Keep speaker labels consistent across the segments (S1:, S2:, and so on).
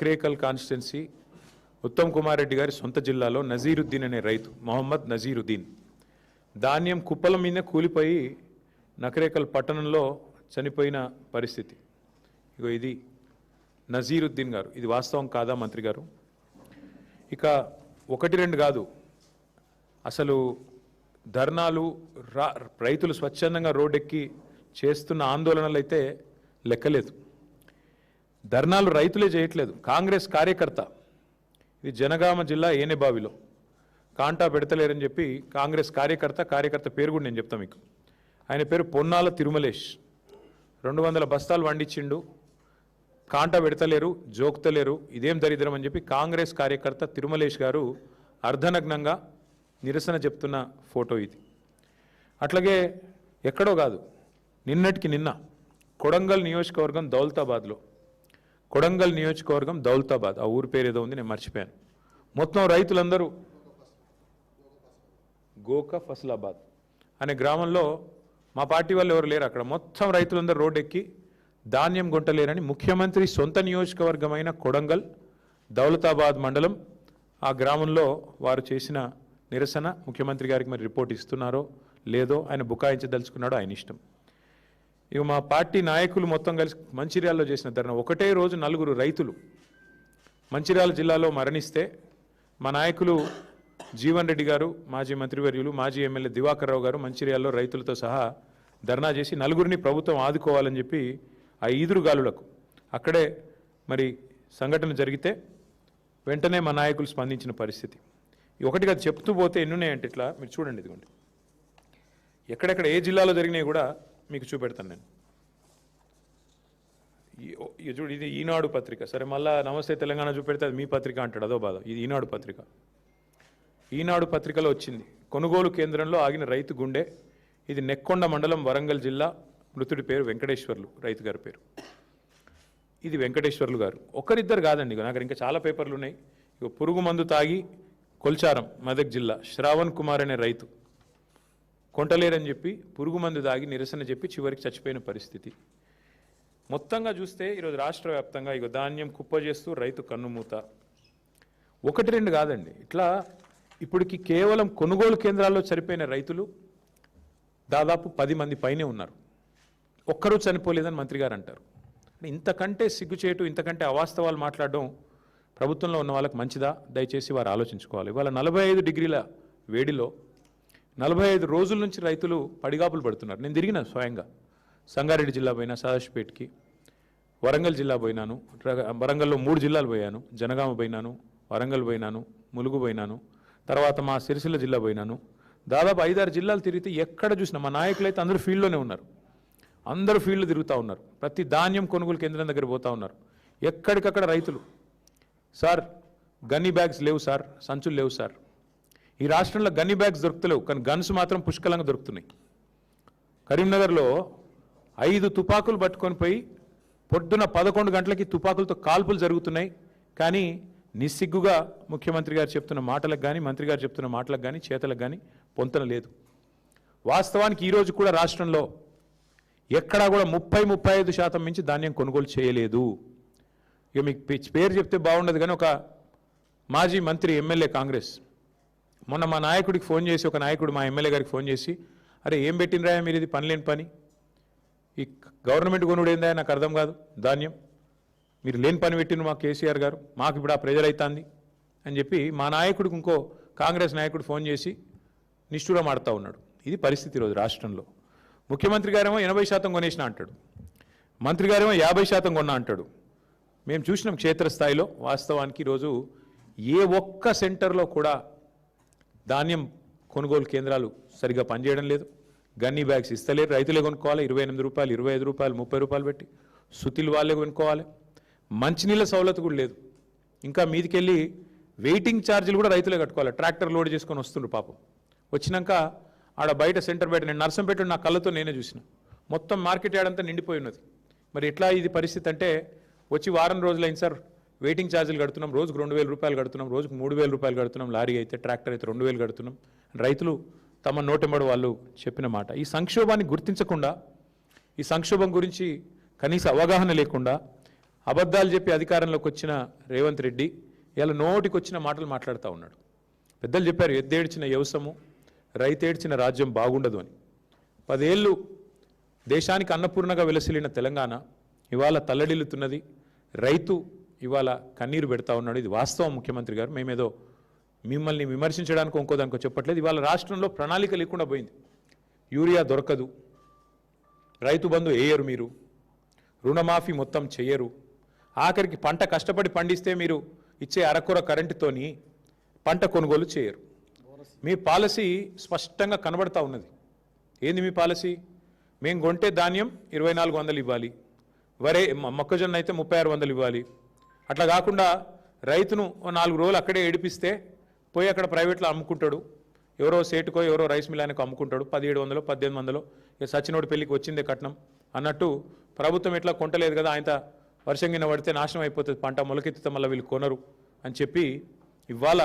S1: Nakrekal constituency Uttam Kumar Reddy గారి సొంత జిల్లాలో నజీరుద్దీన్ అనే రైతు మొహమ్మద్ నజీరుద్దీన్ ధాన్యం కుప్పల మీద కూలిపోయి నకరేకల్ పట్టణంలో చనిపోయిన పరిస్థితి. ఇగో ఇది నజీరుద్దీన్ గారు. ఇది వాస్తవం కాదా మంత్రి గారు? ఇక ఒకటి రెండు కాదు, అసలు ధర్నాలు రైతులు స్వచ్ఛందంగా రోడ్డెక్కి చేస్తున్న ఆందోళనలు అయితే లెక్కలేదు. ధర్నాలు రైతులే చేయట్లేదు, కాంగ్రెస్ కార్యకర్త. ఇది జనగామ జిల్లా ఏనేబావిలో కాంటా పెడతలేరని చెప్పి కాంగ్రెస్ కార్యకర్త పేరు కూడా నేను చెప్తాను మీకు. ఆయన పేరు పొన్నాల తిరుమలేష్. 200 బస్తాలు వండించిండు, కాంటా పెడతలేరు, జోక్తలేరు, ఇదేం దరిద్రం అని చెప్పి కాంగ్రెస్ కార్యకర్త తిరుమలేష్ గారు అర్ధనగ్నంగా నిరసన చెప్తున్న ఫోటో ఇది. అట్లాగే ఎక్కడో కాదు, నిన్నటికి నిన్న కొడంగల్ నియోజకవర్గం దౌలతాబాద్, ఆ ఊరి పేరు ఏదో ఉంది, నేను మర్చిపోయాను. మొత్తం రైతులందరూ గోక ఫసలాబాద్ అనే గ్రామంలో మా పార్టీ వాళ్ళు ఎవరు లేరు, అక్కడ మొత్తం రైతులందరూ రోడ్డెక్కి ధాన్యం కొంటలేరని ముఖ్యమంత్రి సొంత నియోజకవర్గమైన కొడంగల్ దౌలతాబాద్ మండలం ఆ గ్రామంలో వారు చేసిన నిరసన ముఖ్యమంత్రి గారికి మరి రిపోర్ట్ ఇస్తున్నారో లేదో ఆయన బుకాయించదలుచుకున్నాడో ఆయన ఇష్టం. ఇక మా పార్టీ నాయకులు మొత్తం కలిసి మంచిర్యాలలో చేసిన ధర్నా, ఒకటే రోజు 4 రైతులు మంచిర్యాల జిల్లాలో మరణిస్తే మా నాయకులు జీవన్ రెడ్డి గారు, మాజీ మంత్రివర్యులు, మాజీ ఎమ్మెల్యే దివాకర్ రావు గారు మంచిర్యాలలో రైతులతో సహా ధర్నా చేసి 4 ప్రభుత్వం ఆదుకోవాలని చెప్పి ఆ ఈదురుగాలులకు అక్కడే మరి సంఘటన జరిగితే వెంటనే మా నాయకులు స్పందించిన పరిస్థితి. ఒకటిగా చెప్తూ పోతే ఎన్నున్నాయంటే ఇట్లా మీరు చూడండి, ఇదిగోండి ఎక్కడెక్కడ ఏ జిల్లాలో జరిగినాయి కూడా మీకు చూపెడతాను నేను. చూడు, ఇది ఈనాడు పత్రిక. సరే, మళ్ళా నమస్తే తెలంగాణ చూపెడితే అది మీ పత్రిక అంటాడు, అదో బాధ. ఇది ఈనాడు పత్రిక. ఈనాడు పత్రికలో వచ్చింది, కొనుగోలు కేంద్రంలో ఆగిన రైతు గుండె. ఇది నెక్కొండ మండలం, వరంగల్ జిల్లా. మృతుడి పేరు వెంకటేశ్వర్లు, రైతు గారి పేరు. ఇది వెంకటేశ్వర్లు గారు. ఒకరిద్దరు కాదండి, నాకు ఇంకా చాలా పేపర్లు ఉన్నాయి. ఇక పురుగు మందు తాగి కొల్చారం, మెదక్ జిల్లా, శ్రావణ్ కుమార్ అనే రైతు కొంటలేరని చెప్పి పురుగు మందు తాగి నిరసన చెప్పి చివరికి చచ్చిపోయిన పరిస్థితి. మొత్తంగా చూస్తే ఈరోజు రాష్ట్ర వ్యాప్తంగా ఇక ధాన్యం కుప్ప చేస్తూ రైతు కన్నుమూత. 1-2 కాదండి, ఇట్లా ఇప్పటికి కేవలం కొనుగోలు కేంద్రాల్లో చనిపోయిన రైతులు దాదాపు 10 మంది పైనే ఉన్నారు. ఒక్కరూ చనిపోలేదని మంత్రి గారు అంటారు. ఇంతకంటే సిగ్గుచేటు, ఇంతకంటే అవాస్తవాలు మాట్లాడడం ప్రభుత్వంలో ఉన్న వాళ్ళకి మంచిదా? దయచేసి వారు ఆలోచించుకోవాలి. ఇవాళ 45 డిగ్రీల వేడిలో 45 రోజుల నుంచి రైతులు పడిగాపులు పడుతున్నారు. నేను తిరిగిన స్వయంగా సంగారెడ్డి జిల్లా పోయినా, సదాశివపేటకి, వరంగల్ జిల్లా పోయినాను, వరంగల్లో 3 జిల్లాలు పోయాను, జనగామ పోయినాను, వరంగల్ పోయినాను, ములుగు పోయినాను, తర్వాత మా సిరిసిల్ల జిల్లా పోయినాను. దాదాపు 5-6 జిల్లాలు తిరిగితే ఎక్కడ చూసినా మా నాయకులు అయితే అందరూ ఫీల్డ్లోనే ఉన్నారు, అందరూ ఫీల్డ్ తిరుగుతూ ఉన్నారు, ప్రతి ధాన్యం కొనుగోలు కేంద్రం దగ్గర పోతూ ఉన్నారు. ఎక్కడికక్కడ రైతులు, సార్ గన్నీ బ్యాగ్స్ లేవు సార్, సంచులు లేవు సార్. ఈ రాష్ట్రంలో గన్నీ బ్యాగ్స్ దొరుకుతలేవు, కానీ గన్స్ మాత్రం పుష్కలంగా దొరుకుతున్నాయి. కరీంనగర్లో 5 తుపాకులు పట్టుకొని పోయి పొద్దున 11 గంటలకి తుపాకులతో కాల్పులు జరుగుతున్నాయి. కానీ నిస్సిగ్గుగా ముఖ్యమంత్రి గారు చెప్తున్న మాటలకు కానీ, మంత్రి గారు చెప్తున్న మాటలకు కానీ, చేతలకు కానీ పొంతన లేదు. వాస్తవానికి ఈరోజు కూడా రాష్ట్రంలో ఎక్కడా కూడా 30-35% మించి ధాన్యం కొనుగోలు చేయలేదు. ఇక మీకు పేరు చెప్తే బాగుండదు, కానీ ఒక మాజీ మంత్రి, ఎమ్మెల్యే, కాంగ్రెస్, మొన్న మా నాయకుడికి ఫోన్ చేసి, ఒక నాయకుడు మా ఎమ్మెల్యే గారికి ఫోన్ చేసి, అరే ఏం పెట్టినరా మీరు, ఇది పని లేని పని, ఈ గవర్నమెంట్ కొనుడు ఏందా నాకు అర్థం కాదు, ధాన్యం మీరు లేని పని పెట్టిన మా కేసీఆర్ గారు, మాకు ఇప్పుడు ఆ ప్రెజర్ అవుతుంది అని చెప్పి మా నాయకుడికి ఇంకో కాంగ్రెస్ నాయకుడు ఫోన్ చేసి నిష్ఠూరం ఆడుతూ ఉన్నాడు. ఇది పరిస్థితి ఈరోజు రాష్ట్రంలో. ముఖ్యమంత్రి గారేమో 80% కొనేసిన అంటాడు, మంత్రి గారేమో 50% కొన్నా అంటాడు. మేము చూసినాం క్షేత్రస్థాయిలో. వాస్తవానికి ఈరోజు ఏ ఒక్క సెంటర్లో కూడా ధాన్యం కొనుగోలు కేంద్రాలు సరిగా పనిచేయడం లేదు. గన్నీ బ్యాగ్స్ ఇస్తలేరు, రైతులే కొనుక్కోవాలి. 28 రూపాయలు, 25 రూపాయలు, 30 రూపాయలు పెట్టి సుతిలు వాళ్ళే కొనుక్కోవాలి. మంచినీళ్ళ సౌలత్ కూడా లేదు. ఇంకా మీదికెళ్ళి వెయిటింగ్ ఛార్జీలు కూడా రైతులే కట్టుకోవాలి. ట్రాక్టర్ లోడ్ చేసుకొని వస్తుండ్రు పాపం. వచ్చినాక ఆడ బయట సెంటర్ బయట, నేను నర్సంపేట నా కళ్ళతో నేనే చూసిన, మొత్తం మార్కెట్ యార్డ్ అంతా నిండిపోయి ఉన్నది. మరి ఎట్లా ఇది పరిస్థితి అంటే, వచ్చి వారం రోజులైంది సార్, వెయిటింగ్ ఛార్జీలు కడుతున్నాం, రోజుకు 2000 రూపాయలు కడుతున్నాం, రోజుకు 3000 రూపాయలు కడుతున్నాం, లారీ అయితే, ట్రాక్టర్ అయితే 2000 కడుతున్నాం. రైతులు తమ నోటెంబడి వాళ్ళు చెప్పిన మాట. ఈ సంక్షోభాన్ని గుర్తించకుండా, ఈ సంక్షోభం గురించి కనీస అవగాహన లేకుండా అబద్ధాలు చెప్పి అధికారంలోకి వచ్చిన రేవంత్ రెడ్డి ఇలా నోటికి వచ్చిన మాటలు మాట్లాడుతూ ఉన్నాడు. పెద్దలు చెప్పారు, ఎద్దేడ్చిన వ్యవసము రైతేడ్చిన రాజ్యం బాగుండదు అని. 10 ఏళ్ళు దేశానికి అన్నపూర్ణగా వెలసిల్లిన తెలంగాణ ఇవాళ తల్లడిల్లుతున్నది. రైతు ఇవాళ కన్నీరు పెడతా ఉన్నాడు. ఇది వాస్తవం ముఖ్యమంత్రి గారు. మేమేదో మిమ్మల్ని విమర్శించడానికి ఇంకోదానికో చెప్పట్లేదు. ఇవాళ రాష్ట్రంలో ప్రణాళిక లేకుండా పోయింది. యూరియా దొరకదు, రైతు బంధు వేయరు, మీరు రుణమాఫీ మొత్తం చేయరు, ఆఖరికి పంట కష్టపడి పండిస్తే మీరు ఇచ్చే అరకొర కరెంటుతోని పంట కొనుగోలు చేయరు. మీ పాలసీ స్పష్టంగా కనబడతా ఉన్నది. ఏంది మీ పాలసీ? మేము కొంటే ధాన్యం 2400 ఇవ్వాలి, మొక్కజొన్న అయితే 3600 ఇవ్వాలి. అట్లా కాకుండా రైతును 4 రోజులు అక్కడే ఏడిపిస్తే పోయి అక్కడ ప్రైవేట్లో అమ్ముకుంటాడు. ఎవరో సేటుకో ఎవరో రైస్ మిల్ ఆయనకు అమ్ముకుంటాడు. 1700 1800 ఇక సచినోడి పెళ్లికి వచ్చిందే కట్నం అన్నట్టు ప్రభుత్వం ఎట్లా కొంటలేదు కదా, ఆయన వర్షం కింద పడితే నాశనం అయిపోతుంది పంట, మొలకెత్తితే మళ్ళీ వీళ్ళు కొనరు అని చెప్పి ఇవాళ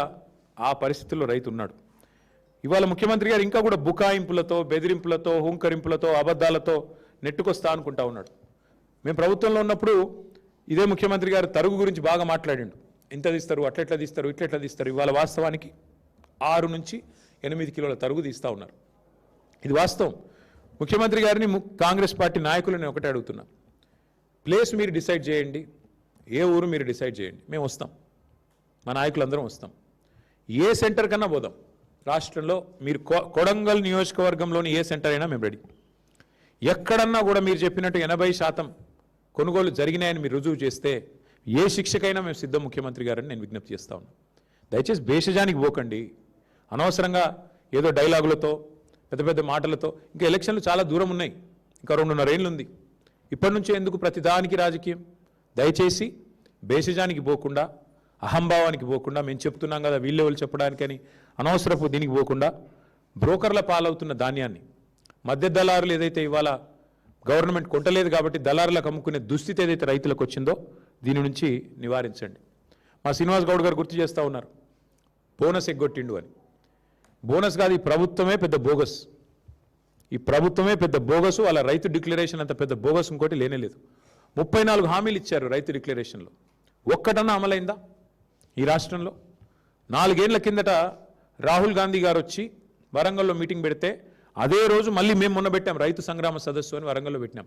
S1: ఆ పరిస్థితుల్లో రైతు ఉన్నాడు. ఇవాళ ముఖ్యమంత్రి గారు ఇంకా కూడా బుకాయింపులతో, బెదిరింపులతో, హుంకరింపులతో, అబద్ధాలతో నెట్టుకొస్తా అనుకుంటా ఉన్నాడు. మేము ప్రభుత్వంలో ఉన్నప్పుడు ఇదే ముఖ్యమంత్రి గారు తరుగు గురించి బాగా మాట్లాడిండు. ఇంత తీస్తారు, అట్లెట్లా తీస్తారు, ఇట్లెట్లా తీస్తారు. ఇవాళ వాస్తవానికి 6 నుంచి 8 కిలోల తరుగు తీస్తూ ఉన్నారు. ఇది వాస్తవం. ముఖ్యమంత్రి గారిని కాంగ్రెస్ పార్టీ నాయకులని ఒకటే అడుగుతున్నా, ప్లేస్ మీరు డిసైడ్ చేయండి, ఏ ఊరు మీరు డిసైడ్ చేయండి, మేము వస్తాం, మా నాయకులందరం వస్తాం. ఏ సెంటర్ కన్నా పోదాం రాష్ట్రంలో. మీరు కొడంగల్ నియోజకవర్గంలోని ఏ సెంటర్ అయినా మేము రెడీ. ఎక్కడన్నా కూడా మీరు చెప్పినట్టు 80% కొనుగోలు జరిగినాయని మీరు రుజువు చేస్తే ఏ శిక్షకైనా మేము సిద్ధం ముఖ్యమంత్రి గారని నేను విజ్ఞప్తి చేస్తా ఉన్నాను. దయచేసి భేషజానికి పోకండి. అనవసరంగా ఏదో డైలాగులతో, పెద్ద పెద్ద మాటలతో. ఇంకా ఎలక్షన్లు చాలా దూరం ఉన్నాయి, ఇంకా 2.5 ఏళ్ళు ఉంది. ఇప్పటి నుంచే ఎందుకు ప్రతిదానికి రాజకీయం? దయచేసి భేషజానికి పోకుండా, అహంభావానికి పోకుండా, మేము చెప్తున్నాం కదా వీళ్ళే వాళ్ళు చెప్పడానికని అనవసరపు దీనికి పోకుండా, బ్రోకర్ల పాలవుతున్న ధాన్యాన్ని మధ్య దళారులు ఏదైతే ఇవాళ గవర్నమెంట్ కొంటలేదు కాబట్టి దళారులకు అమ్ముకునే దుస్థితి ఏదైతే రైతులకు వచ్చిందో దీని నుంచి నివారించండి. మా శ్రీనివాస్ గౌడ్ గారు గుర్తు చేస్తూ ఉన్నారు, బోనస్ ఎగ్గొట్టిండు అని. బోనస్ కాదు, ఈ ప్రభుత్వమే పెద్ద బోగస్. ఈ ప్రభుత్వమే పెద్ద బోగసు. అలా రైతు డిక్లరేషన్ అంత పెద్ద బోగస్ ఇంకోటి లేనేలేదు. 34 హామీలు ఇచ్చారు రైతు డిక్లరేషన్లో. ఒక్కటన్నా అమలైందా ఈ రాష్ట్రంలో? 4 ఏళ్ల కిందట రాహుల్ గాంధీ గారు వచ్చి వరంగల్లో మీటింగ్ పెడితే అదే రోజు మళ్ళీ మేము మొన్న పెట్టాం రైతు సంగ్రామ సదస్సు అని వరంగల్లో పెట్టినాం.